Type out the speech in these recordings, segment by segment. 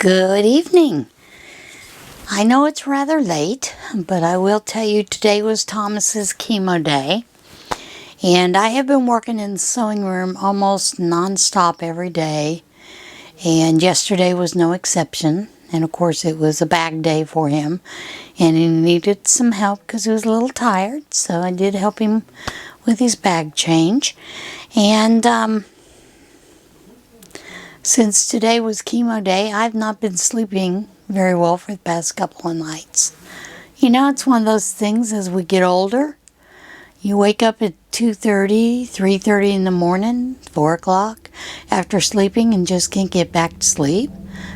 Good evening. I know it's rather late, but I will tell you today was Thomas's chemo day. And I have been working in the sewing room almost non-stop every day. And yesterday was no exception. And of course it was a bag day for him. And he needed some help because he was a little tired. So I did help him with his bag change. And since today was chemo day, I've not been sleeping very well for the past couple of nights. You know, it's one of those things as we get older. You wake up at 2:30, 3:30 in the morning, 4 o'clock after sleeping and just can't get back to sleep.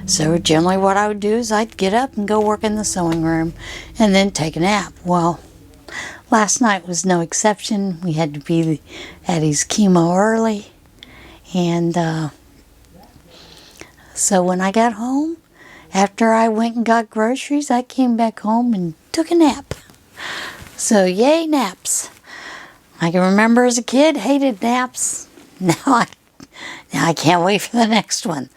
So generally what I would do is I'd get up and go work in the sewing room and then take a nap. Well, last night was no exception. We had to be at his chemo early. And so when I got home, after I went and got groceries, I came back home and took a nap. So yay, naps. I can remember as a kid, hated naps. Now I can't wait for the next one.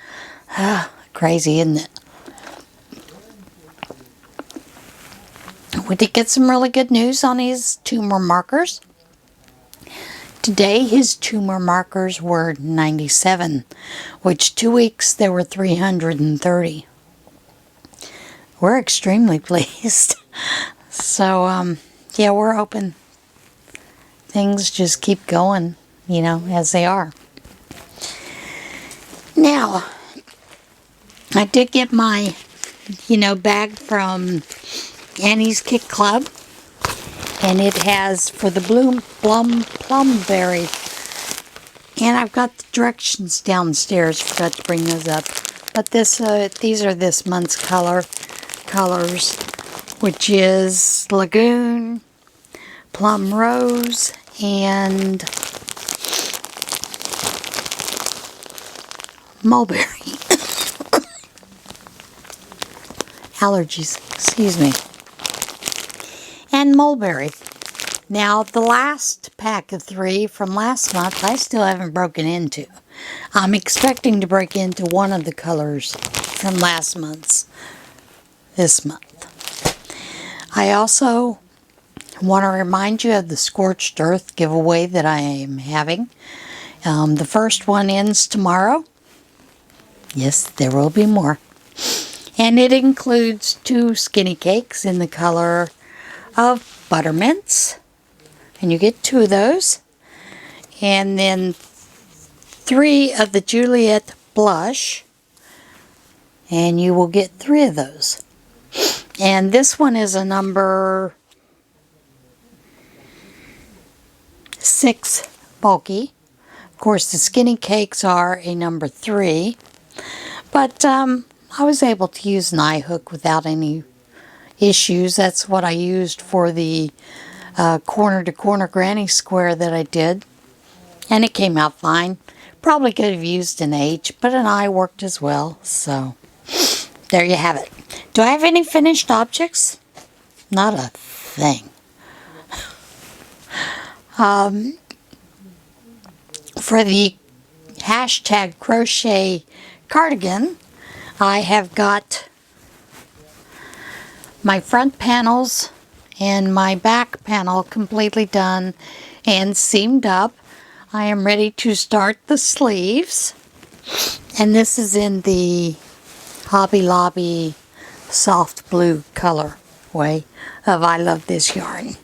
Crazy, isn't it? We did get some really good news on his tumor markers. Today his tumor markers were 97, which 2 weeks there were 330. We're extremely pleased. So, yeah, we're hoping things just keep going, you know, as they are. Now, I did get my, bag from Annie's Kit Club. And it has for the plumberry. And I've got the directions downstairs. Forgot to bring those up. But these are this month's colors, which is Lagoon, Plum Rose, and Mulberry. Allergies, excuse me. And mulberry. Now, the last pack of 3 from last month, I still haven't broken into. I'm expecting to break into one of the colors from last month's this month. I also want to remind you of the Scorched Earth giveaway that I am having. The first one ends tomorrow. Yes, there will be more. And it includes 2 skinny cakes in the color of buttermints, and you get 2 of those, and then 3 of the Juliet blush, and you will get 3 of those. And this one is a number 6 bulky. Of course, the skinny cakes are a number 3, but I was able to use an eye hook without any issues. That's what I used for the corner to corner granny square that I did, and it came out fine. Probably could have used an H, but an I worked as well. So there you have it. Do I have any finished objects? Not a thing. For the hashtag crochet cardigan, I have got my front panels and my back panel completely done and seamed up. I am ready to start the sleeves. And this is in the Hobby Lobby soft blue color way of I Love This Yarn.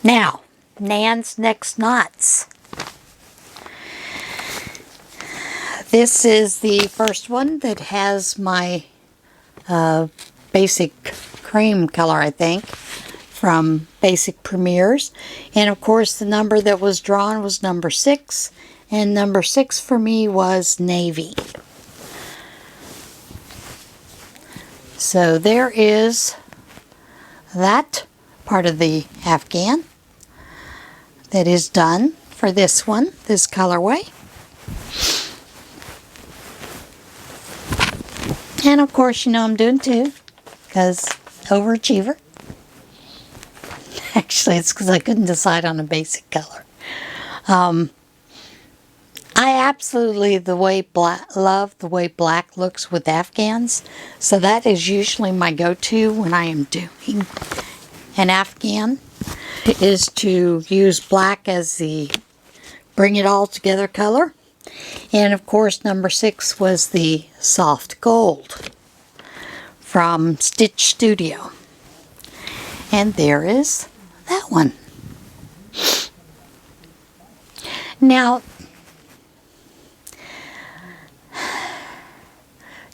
Now, Nan's Next Knots. This is the first one that has my basic cream color, I think, from Basic Premieres. And of course the number that was drawn was number 6, and number 6 for me was navy. So there is that part of the afghan that is done for this one, this colorway. And of course, you know I'm doing 2, because overachiever. Actually, it's because I couldn't decide on a basic color. I'm I absolutely love the way black looks with Afghans. So that is usually my go-to when I am doing an Afghan, is to use black as the bring it all together color. And of course, number 6 was the soft gold from Stitch Studio. And there is that one. Now,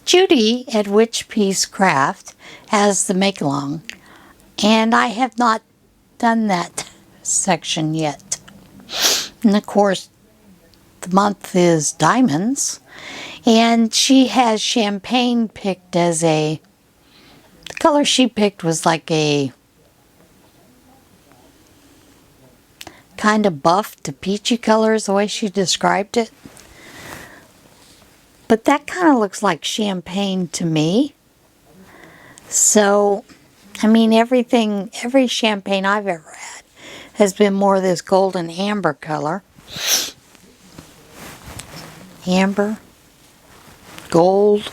Judy at Witch Piece Craft has the make-along, and I have not done that section yet. And of course, the month is diamonds, and she has champagne picked as the color she picked was like a kind of buff to peachy color is the way she described it. But that kind of looks like champagne to me. So, I mean, every champagne I've ever had has been more of this golden amber color. Amber, gold.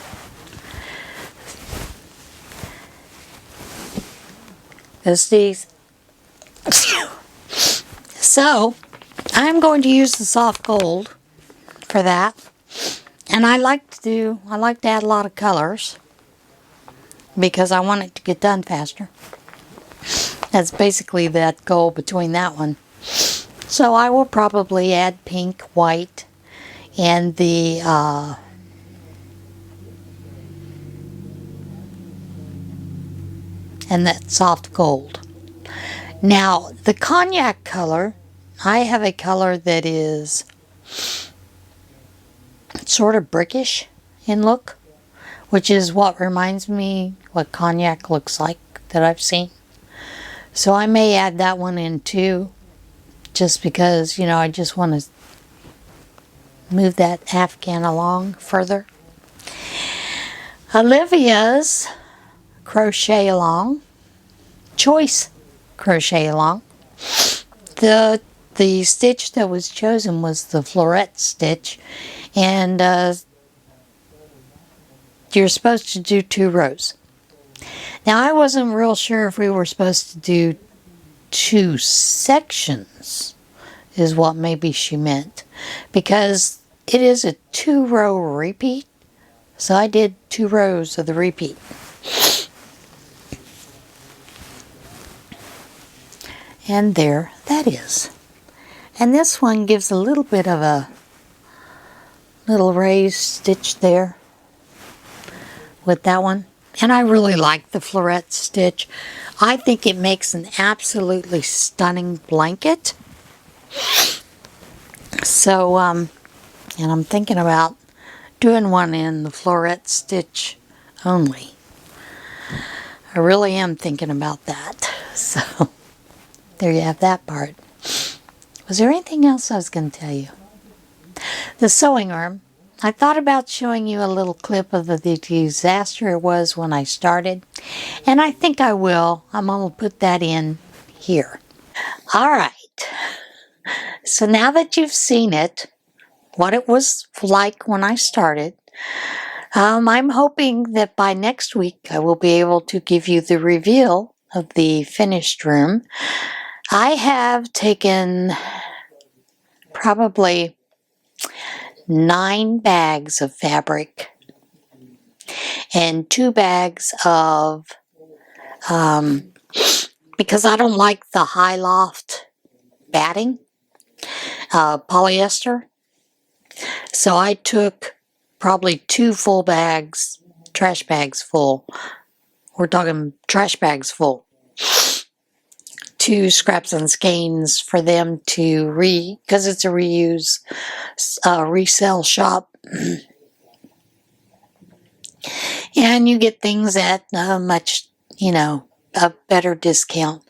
As these. So, I'm going to use the soft gold for that. And I like to add a lot of colors because I want it to get done faster. That's basically that goal between that one. So I will probably add pink, white, and the and that soft gold. Now, the cognac color, I have a color that is sort of brickish in look, which is what reminds me what cognac looks like that I've seen. So I may add that one in too, just because, you know, I just want to move that Afghan along further. Olivia's crochet along, choice crochet along. The stitch that was chosen was the floret stitch, and you're supposed to do 2 rows. Now I wasn't real sure if we were supposed to do 2 sections is what maybe she meant, because it is a 2-row repeat, so I did 2 rows of the repeat. And there that is. And this one gives a little bit of a little raised stitch there with that one. And I really like the floret stitch. I think it makes an absolutely stunning blanket. So, and I'm thinking about doing one in the floret stitch only. I really am thinking about that. So, there you have that part. Was there anything else I was going to tell you? The sewing arm. I thought about showing you a little clip of the disaster it was when I started, and I think I will. I'm going to put that in here. All right. So now that you've seen it, what it was like when I started, I'm hoping that by next week I will be able to give you the reveal of the finished room. I have taken probably 9 bags of fabric and 2 bags of, because I don't like the high loft batting, polyester. So I took probably 2 full bags, trash bags full. We're talking trash bags full. To Scraps and Skeins for them to because it's a reuse resale shop. And you get things at much, a better discount.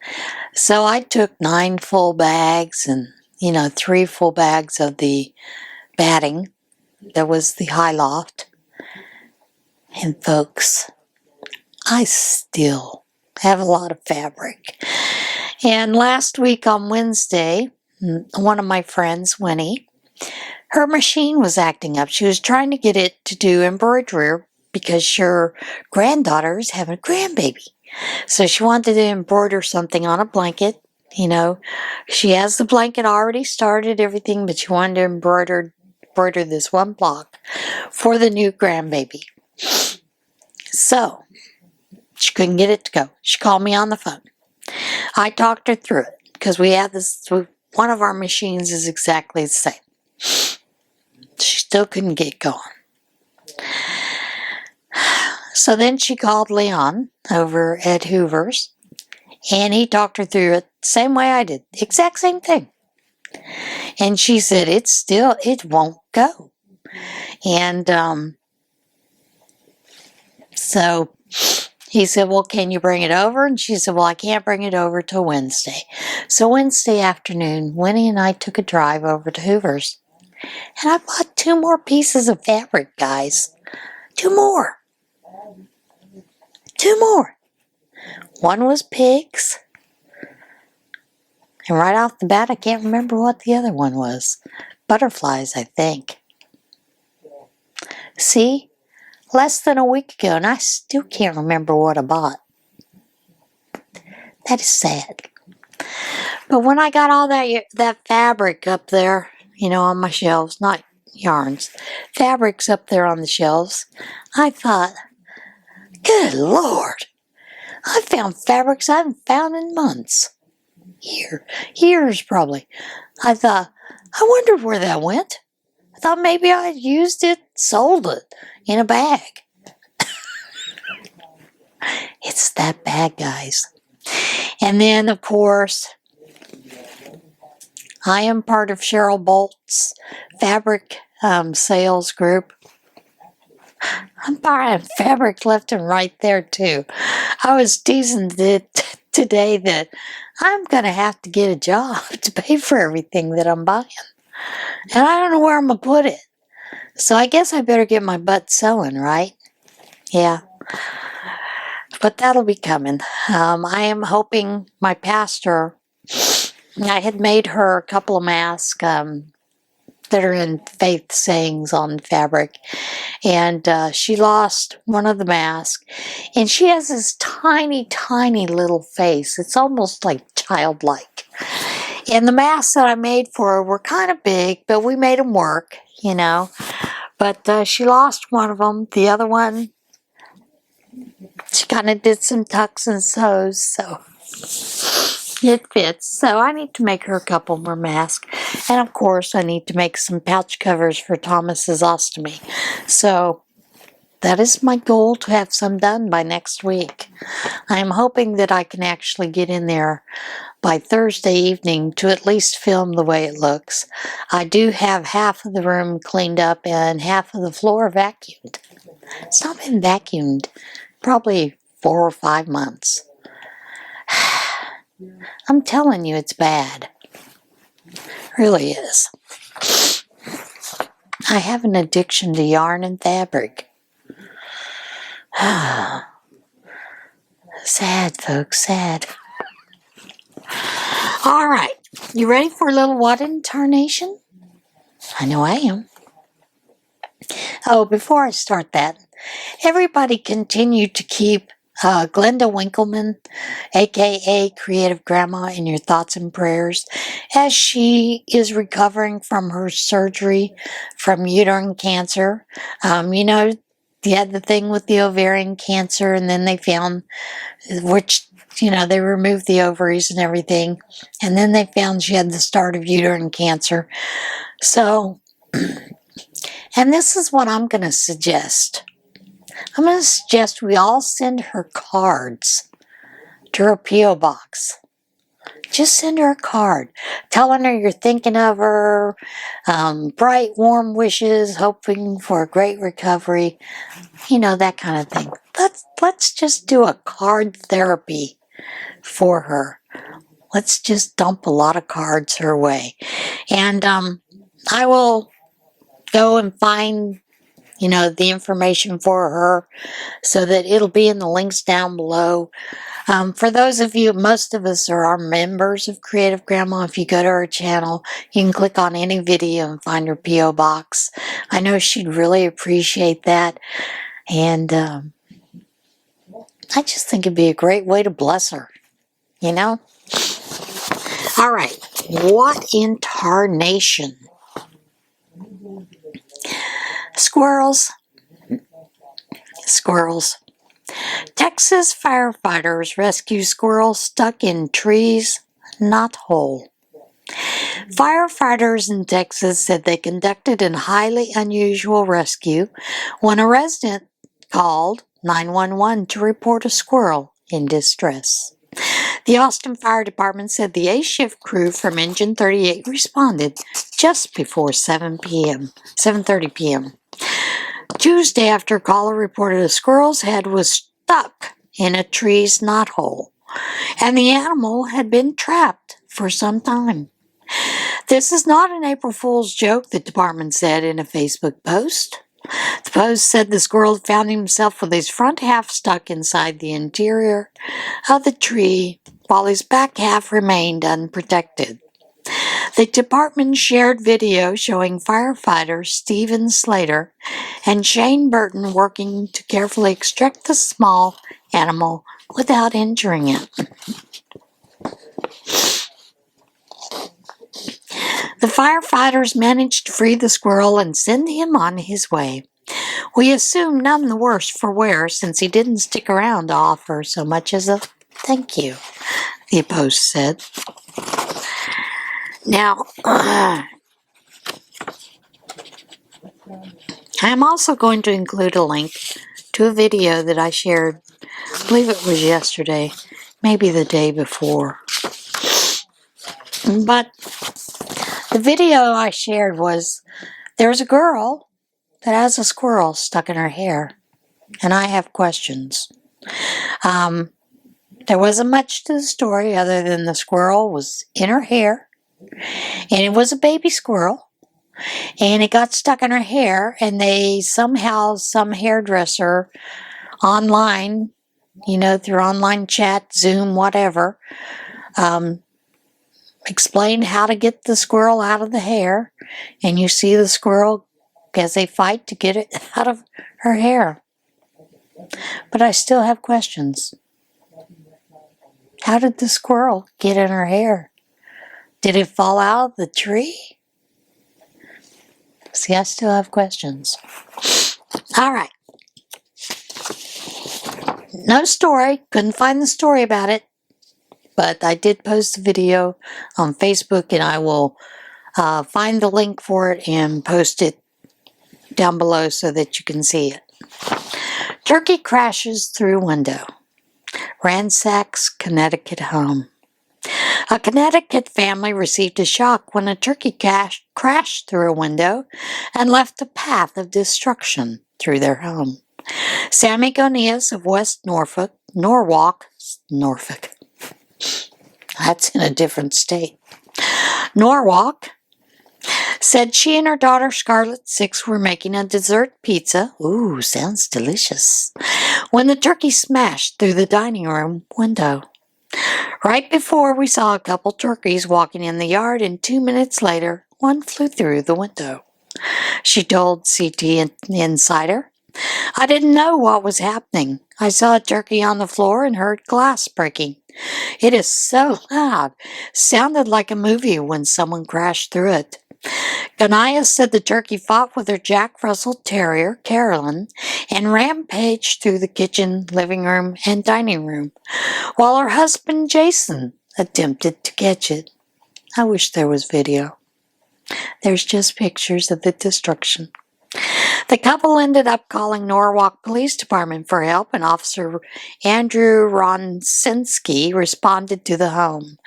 So I took 9 full bags and, 3 full bags of the batting. That was the high loft. And folks, I still have a lot of fabric. And last week on Wednesday, one of my friends, Winnie, her machine was acting up. She was trying to get it to do embroidery because her granddaughter is having a grandbaby. So she wanted to embroider something on a blanket. You know, she has the blanket already started, everything, but she wanted to embroider this one block for the new grandbaby. So she couldn't get it to go. She called me on the phone. I talked her through it because we have this, one of our machines is exactly the same. She still couldn't get going. So then she called Leon over at Hoover's, and he talked her through it the same way I did. Exact same thing. And she said, it won't go. And so he said, well, can you bring it over? And she said, well, I can't bring it over till Wednesday. So Wednesday afternoon, Winnie and I took a drive over to Hoover's. And I bought 2 more pieces of fabric, guys. 2 more. 2 more. One was pigs. And right off the bat, I can't remember what the other one was. Butterflies, I think. See? Less than a week ago, and I still can't remember what I bought. That is sad. But when I got all that fabric up there, you know, on my shelves, not yarns, fabrics up there on the shelves, I thought, good Lord, I found fabrics I haven't found in months. Years probably. I thought, I wonder where that went. I thought maybe I had used it, sold it in a bag. It's that bad, guys. And then, of course, I am part of Cheryl Bolt's fabric sales group. I'm buying fabric left and right there, too. I was teasing today that I'm going to have to get a job to pay for everything that I'm buying. And I don't know where I'm going to put it. So I guess I better get my butt sewing, right? Yeah. But that'll be coming. I am hoping my pastor, I had made her a couple of masks that are in faith sayings on fabric. And she lost one of the masks. And she has this tiny, tiny little face. It's almost like childlike. And the masks that I made for her were kind of big, but we made them work, you know. But she lost one of them. The other one, she kind of did some tucks and sews, so it fits. So I need to make her a couple more masks. And of course, I need to make some pouch covers for Thomas's ostomy. So that is my goal, to have some done by next week. I'm hoping that I can actually get in there by Thursday evening to at least film the way it looks. I do have half of the room cleaned up and half of the floor vacuumed. It's not been vacuumed probably 4 or 5 months. I'm telling you, it's bad. It really is. I have an addiction to yarn and fabric. Sad, folks, sad. All right, you ready for a little what incarnation? I know I am. Oh, before I start that, everybody continue to keep Glenda Winkleman, aka Creative Grandma, in your thoughts and prayers as she is recovering from her surgery from uterine cancer. You know, you had the thing with the ovarian cancer, and then they found, which, you know, they removed the ovaries and everything, and then they found she had the start of uterine cancer. So, and this is what I'm going to suggest. I'm going to suggest we all send her cards to her P.O. Box. Just send her a card telling her you're thinking of her, bright, warm wishes, hoping for a great recovery, you know, that kind of thing. Let's just do a card therapy for her. Let's just dump a lot of cards her way. And I will go and find you know, the information for her so that it'll be in the links down below. For those of you, most of us are members of Creative Grandma. If you go to her channel, you can click on any video and find her P.O. Box. I know she'd really appreciate that. And I just think it'd be a great way to bless her, you know? All right, what in tarnation? Squirrels. Squirrels. Texas firefighters rescue squirrels stuck in trees, knothole. Firefighters in Texas said they conducted a highly unusual rescue when a resident called 911 to report a squirrel in distress. The Austin Fire Department said the A-shift crew from Engine 38 responded just before 7:30 p.m. Tuesday, after a caller reported a squirrel's head was stuck in a tree's knothole, and the animal had been trapped for some time. This is not an April Fool's joke, the department said in a Facebook post. The post said the squirrel found himself with his front half stuck inside the interior of the tree while his back half remained unprotected. The department shared video showing firefighters Stephen Slater and Shane Burton working to carefully extract the small animal without injuring it. The firefighters managed to free the squirrel and send him on his way. We assume none the worse for wear since he didn't stick around to offer so much as a thank you, the post said. Now, I'm also going to include a link to a video that I shared, I believe it was yesterday, maybe the day before. But the video I shared was, there's a girl that has a squirrel stuck in her hair, and I have questions. There wasn't much to the story other than the squirrel was in her hair, and it was a baby squirrel, and it got stuck in her hair, and some hairdresser online, you know, through online chat, Zoom, whatever, explained how to get the squirrel out of the hair, and you see the squirrel as they fight to get it out of her hair. But I still have questions. How did the squirrel get in her hair? Did it fall out of the tree? See, I still have questions. All right. No story. Couldn't find the story about it. But I did post the video on Facebook, and I will find the link for it and post it down below so that you can see it. Turkey crashes through window. Ransacks Connecticut home. A Connecticut family received a shock when a turkey crashed through a window and left a path of destruction through their home. Sammy Gonias of West Norfolk, that's in a different state, Norwalk, said she and her daughter Scarlett, 6, were making a dessert pizza. Ooh, sounds delicious. When the turkey smashed through the dining room window. Right before, we saw a couple turkeys walking in the yard, and 2 minutes later, one flew through the window. She told CT Insider, I didn't know what was happening. I saw a turkey on the floor and heard glass breaking. It is so loud. Sounded like a movie when someone crashed through it. Gonias said the turkey fought with her Jack Russell Terrier, Carolyn, and rampaged through the kitchen, living room, and dining room, while her husband, Jason, attempted to catch it. I wish there was video. There's just pictures of the destruction. The couple ended up calling Norwalk Police Department for help, and Officer Andrew Ronsinski responded to the home.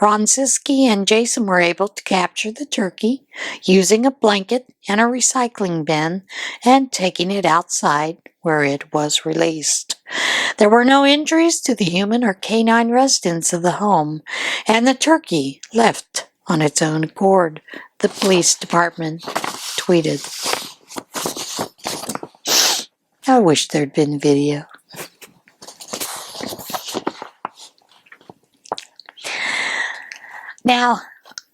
Ronsinski and Jason were able to capture the turkey using a blanket and a recycling bin and taking it outside where it was released. There were no injuries to the human or canine residents of the home, and the turkey left on its own accord, the police department tweeted. I wish there'd been video. Now,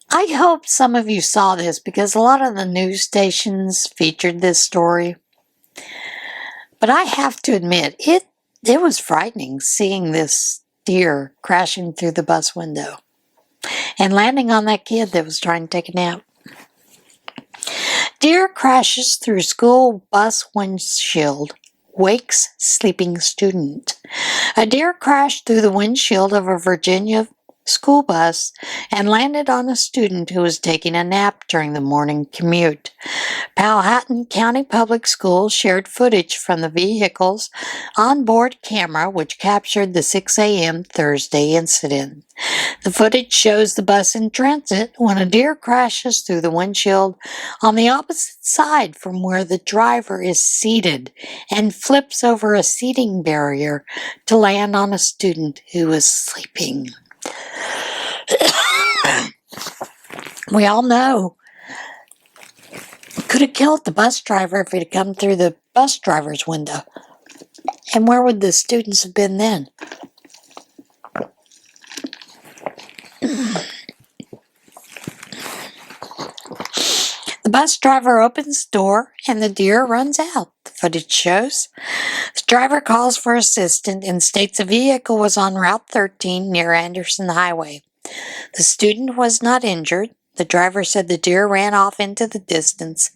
I hope some of you saw this because a lot of the news stations featured this story. But I have to admit, it was frightening seeing this deer crashing through the bus window and landing on that kid that was trying to take a nap. Deer crashes through school bus windshield, wakes sleeping student. A deer crashed through the windshield of a Virginia school bus and landed on a student who was taking a nap during the morning commute. Powhatan County Public Schools shared footage from the vehicle's onboard camera, which captured the 6 a.m. Thursday incident. The footage shows the bus in transit when a deer crashes through the windshield on the opposite side from where the driver is seated and flips over a seating barrier to land on a student who was sleeping. We all know it could have killed the bus driver if it had come through the bus driver's window. And where would the students have been then? The bus driver opens the door and the deer runs out. The footage shows the driver calls for assistance and states a vehicle was on Route 13 near Anderson Highway. The student was not injured. The driver said the deer ran off into the distance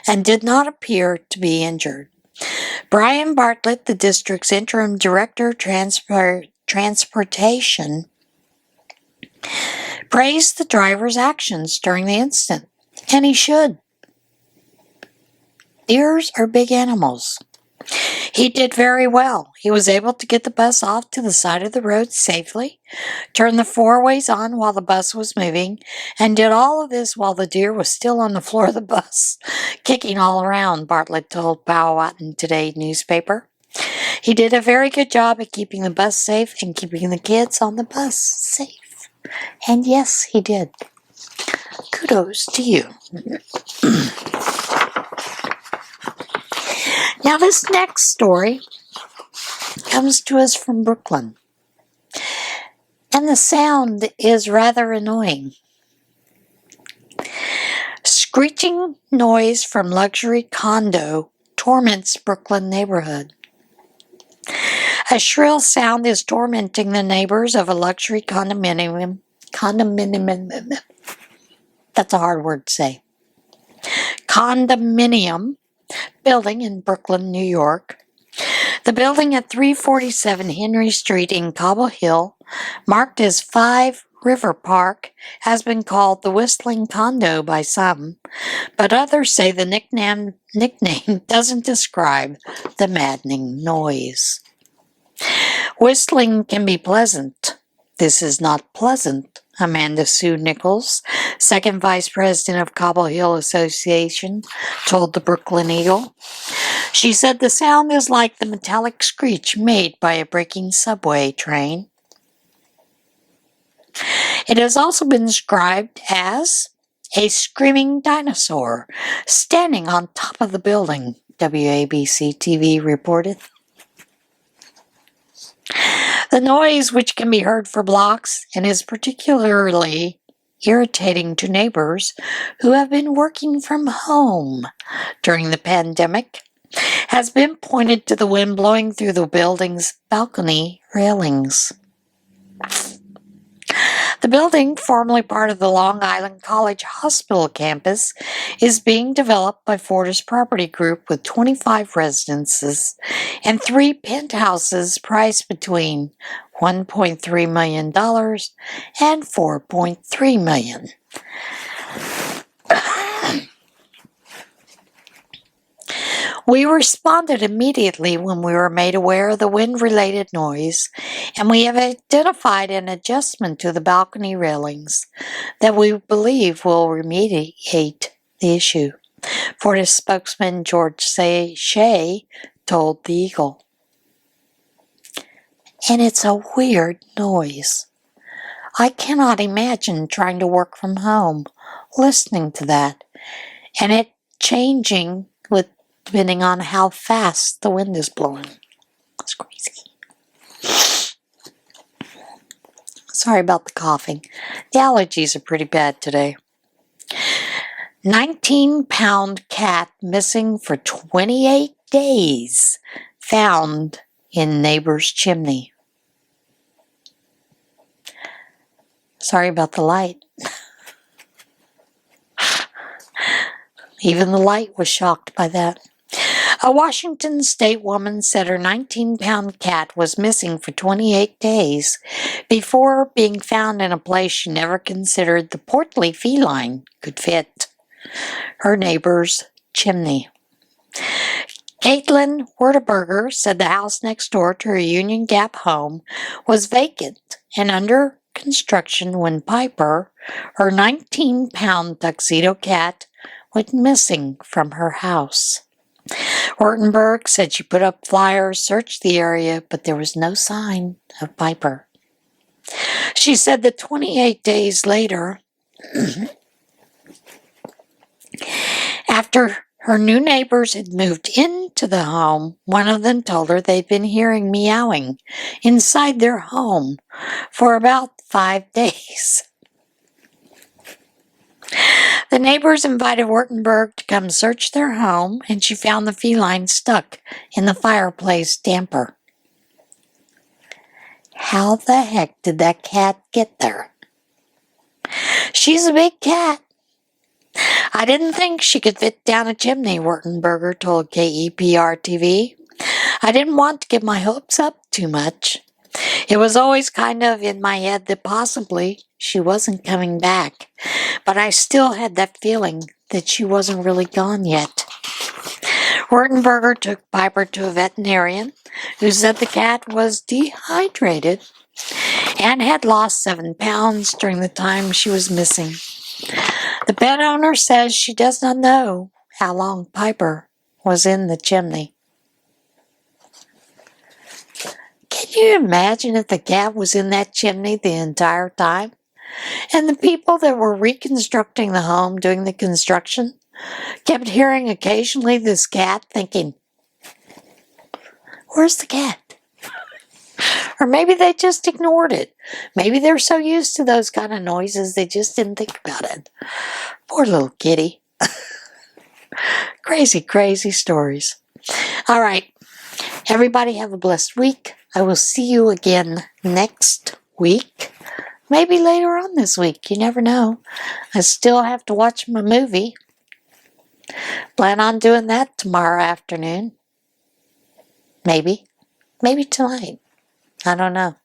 and did not appear to be injured. Brian Bartlett, the district's interim director of transportation, praised the driver's actions during the incident, and he should. Deers are big animals. He did very well. He was able to get the bus off to the side of the road safely, turn the four-ways on while the bus was moving, and did all of this while the deer was still on the floor of the bus, kicking all around, Bartlett told Powhatan Today newspaper. He did a very good job at keeping the bus safe and keeping the kids on the bus safe. And yes, he did. Kudos to you. Now, this next story comes to us from Brooklyn, and the sound is rather annoying. Screeching noise from luxury condo torments Brooklyn neighborhood. A shrill sound is tormenting the neighbors of a luxury condominium. That's a hard word to say. Condominium building in Brooklyn, New York. The building at 347 Henry Street in Cobble Hill, marked as 5 River Park, has been called the Whistling Condo by some, but others say the nickname doesn't describe the maddening noise. Whistling can be pleasant. This is not pleasant, Amanda Sue Nichols, second vice president of Cobble Hill Association, told the Brooklyn Eagle. She said the sound is like the metallic screech made by a braking subway train. It has also been described as a screaming dinosaur standing on top of the building, WABC TV reported. The noise, which can be heard for blocks and is particularly irritating to neighbors who have been working from home during the pandemic, has been pointed to the wind blowing through the building's balcony railings. The building, formerly part of the Long Island College Hospital campus, is being developed by Fortis Property Group with 25 residences and 3 penthouses priced between $1.3 million and $4.3 million. We responded immediately when we were made aware of the wind-related noise, and we have identified an adjustment to the balcony railings that we believe will remediate the issue, Fortis spokesman George Shea told the Eagle. And it's a weird noise. I cannot imagine trying to work from home, listening to that, and it changing with depending on how fast the wind is blowing. It's crazy. Sorry about the coughing. The allergies are pretty bad today. 19-pound cat missing for 28 days, found in neighbor's chimney. Sorry about the light. Even the light was shocked by that. A Washington state woman said her 19-pound cat was missing for 28 days before being found in a place she never considered the portly feline could fit: her neighbor's chimney. Caitlin Werdeberger said the house next door to her Union Gap home was vacant and under construction when Piper, her 19-pound tuxedo cat, went missing from her house. Wertenberg said she put up flyers, searched the area, but there was no sign of Piper. She said that 28 days later, after her new neighbors had moved into the home, one of them told her they'd been hearing meowing inside their home for about 5 days. The neighbors invited Wertenberg to come search their home, and she found the feline stuck in the fireplace damper. How the heck did that cat get there? She's a big cat. I didn't think she could fit down a chimney, Wertenberger told KEPR-TV. I didn't want to get my hopes up too much. It was always kind of in my head that possibly she wasn't coming back, but I still had that feeling that she wasn't really gone yet. Wertenberger took Piper to a veterinarian who said the cat was dehydrated and had lost 7 pounds during the time she was missing. The pet owner says she does not know how long Piper was in the chimney. Can you imagine if the cat was in that chimney the entire time? And the people that were reconstructing the home, doing the construction, kept hearing occasionally this cat thinking, where's the cat? Or maybe they just ignored it. Maybe they're so used to those kind of noises they just didn't think about it. Poor little kitty. Crazy, crazy stories. All right. Everybody have a blessed week. I will see you again next week. Maybe later on this week. You never know. I still have to watch my movie. Plan on doing that tomorrow afternoon. Maybe. Maybe tonight. I don't know.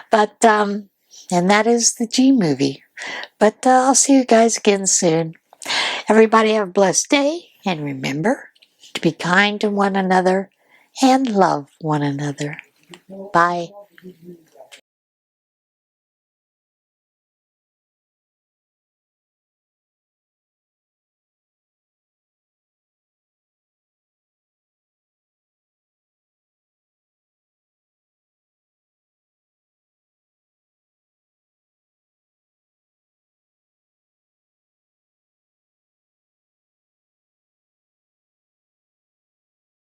But, and that is the G movie. But I'll see you guys again soon. Everybody have a blessed day. And remember to be kind to one another and love one another. Bye.